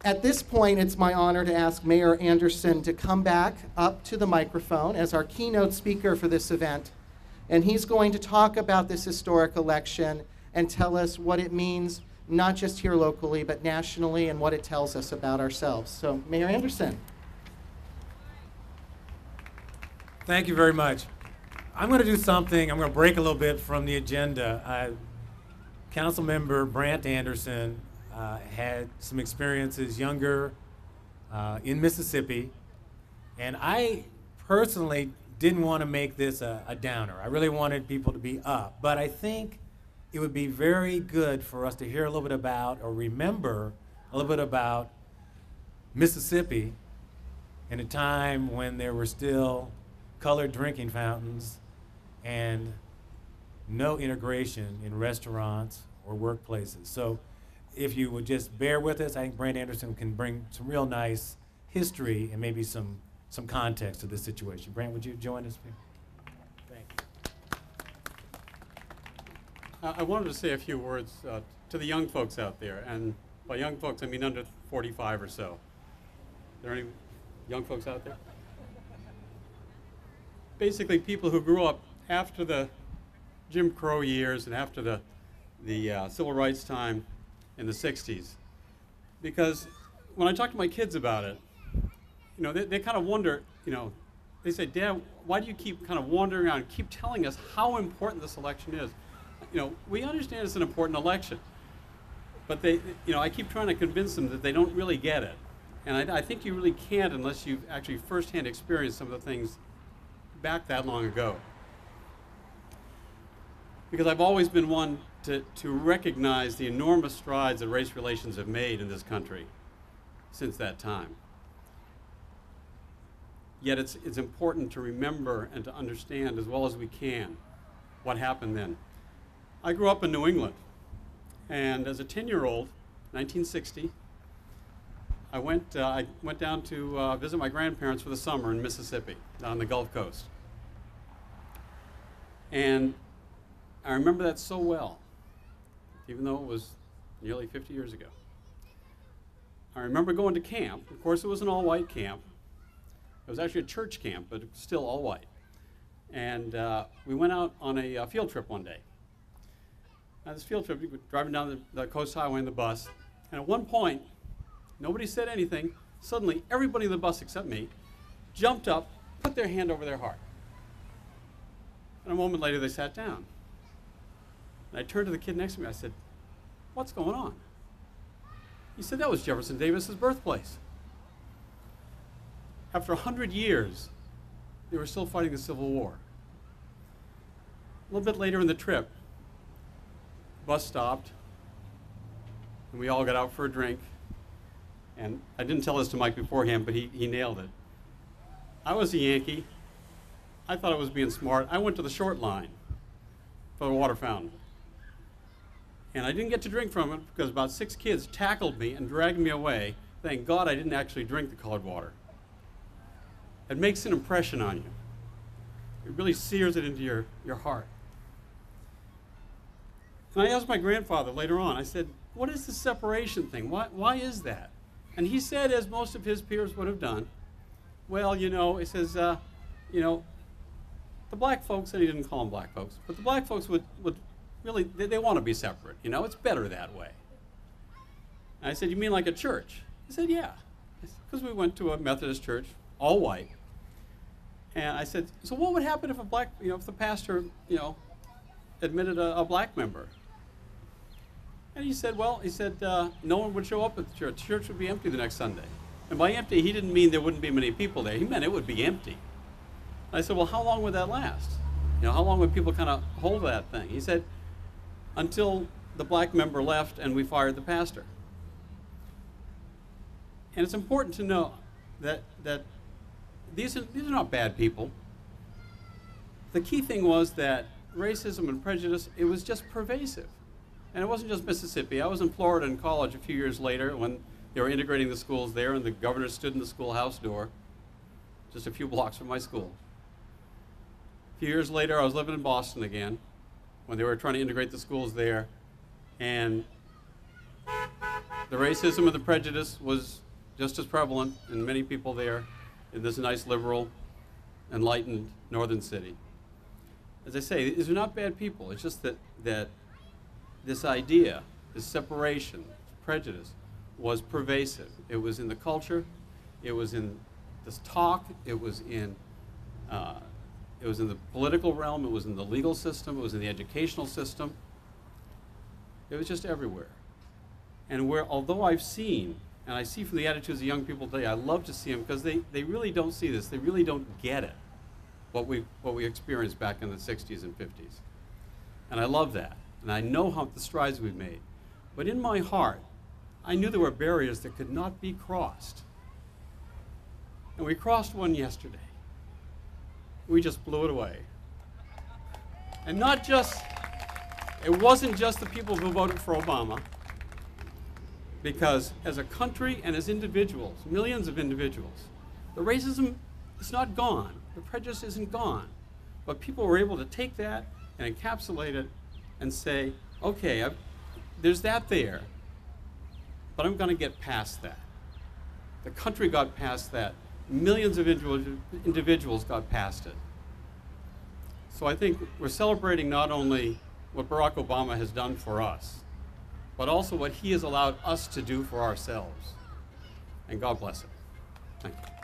At this point, it's my honor to ask Mayor Andersson to come back up to the microphone as our keynote speaker for this event. And he's going to talk about this historic election and tell us what it means, not just here locally, but nationally, and what it tells us about ourselves. So, Mayor Andersson. Thank you very much. I'm going to do something, I'm going to break a little bit from the agenda. Councilmember Brandt Andersson had some experiences younger in Mississippi, and I personally didn't want to make this a downer. I really wanted people to be up, but I think it would be very good for us to hear a little bit about, or remember a little bit about Mississippi in a time when there were still colored drinking fountains and no integration in restaurants or workplaces. So if you would just bear with us, I think Brandt Andersson can bring some real nice history and maybe some context to this situation. Brandt, would you join us? Thank you. I wanted to say a few words to the young folks out there, and by young folks I mean under 45 or so. Are there any young folks out there? Basically people who grew up after the Jim Crow years and after the civil rights time in the 60s. Because when I talk to my kids about it, you know, they kind of wonder, you know, they say, Dad, why do you keep kind of wandering around and keep telling us how important this election is? You know, we understand it's an important election, but they, you know, I keep trying to convince them that they don't really get it. And I think you really can't unless you've actually firsthand experienced some of the things back that long ago. Because I've always been one to recognize the enormous strides that race relations have made in this country since that time. Yet it's important to remember and to understand as well as we can what happened then. I grew up in New England, and as a 10-year-old, 1960, I went down to visit my grandparents for the summer in Mississippi, down the Gulf Coast. And I remember that so well, even though it was nearly 50 years ago. I remember going to camp. Of course, it was an all-white camp. It was actually a church camp, but it was still all white. And we went out on a field trip one day. Now, this field trip, we were driving down the coast highway in the bus, and at one point, nobody said anything. Suddenly, everybody in the bus except me jumped up, put their hand over their heart. And a moment later, they sat down. And I turned to the kid next to me. I said, "What's going on?" He said, "That was Jefferson Davis's birthplace." After 100 years, they were still fighting the Civil War. A little bit later in the trip, the bus stopped, and we all got out for a drink. And I didn't tell this to Mike beforehand, but he nailed it. I was a Yankee. I thought I was being smart. I went to the short line for the water fountain. And I didn't get to drink from it because about 6 kids tackled me and dragged me away. Thank God I didn't actually drink the colored water. It makes an impression on you. It really sears it into your heart. And I asked my grandfather later on, I said, "What is the separation thing? Why is that?" And he said, as most of his peers would have done, "Well, you know," he says, "you know, the black folks," and he didn't call them black folks, but the black folks would really, they want to be separate. You know, it's better that way. And I said, "You mean like a church?" He said, "Yeah." Because we went to a Methodist church, all white. And I said, "So what would happen if a black, you know, if the pastor, you know, admitted a black member?" And he said, "Well," he said, "no one would show up at the church. The church would be empty the next Sunday." And by empty, he didn't mean there wouldn't be many people there. He meant it would be empty. And I said, "Well, how long would that last? You know, how long would people kind of hold that thing?" He said, "Until the black member left and we fired the pastor." And it's important to know that these are not bad people. The key thing was that racism and prejudice, it was just pervasive. And it wasn't just Mississippi. I was in Florida in college a few years later when they were integrating the schools there, and the governor stood in the schoolhouse door just a few blocks from my school. A few years later, I was living in Boston again when they were trying to integrate the schools there, and The racism and the prejudice was just as prevalent in many people there in this nice, liberal, enlightened northern city. As I say, these are not bad people. It's just that this idea, this separation, prejudice, was pervasive. It was in the culture, it was in this talk, it was in the political realm, it was in the legal system, it was in the educational system. It was just everywhere. And although I've seen, and I see from the attitudes of young people today, I love to see them because they really don't see this. They really don't get it, what we experienced back in the 60s and 50s. And I love that. And I know how the strides we've made. But in my heart, I knew there were barriers that could not be crossed. And we crossed one yesterday. We just blew it away. And it wasn't just the people who voted for Obama, because as a country and as individuals, millions of individuals, the racism is not gone. The prejudice isn't gone. But people were able to take that and encapsulate it and say, okay, there's that there, but I'm going to get past that. The country got past that. Millions of individuals got past it. So I think we're celebrating not only what Barack Obama has done for us, but also what he has allowed us to do for ourselves. And God bless it. Thank you.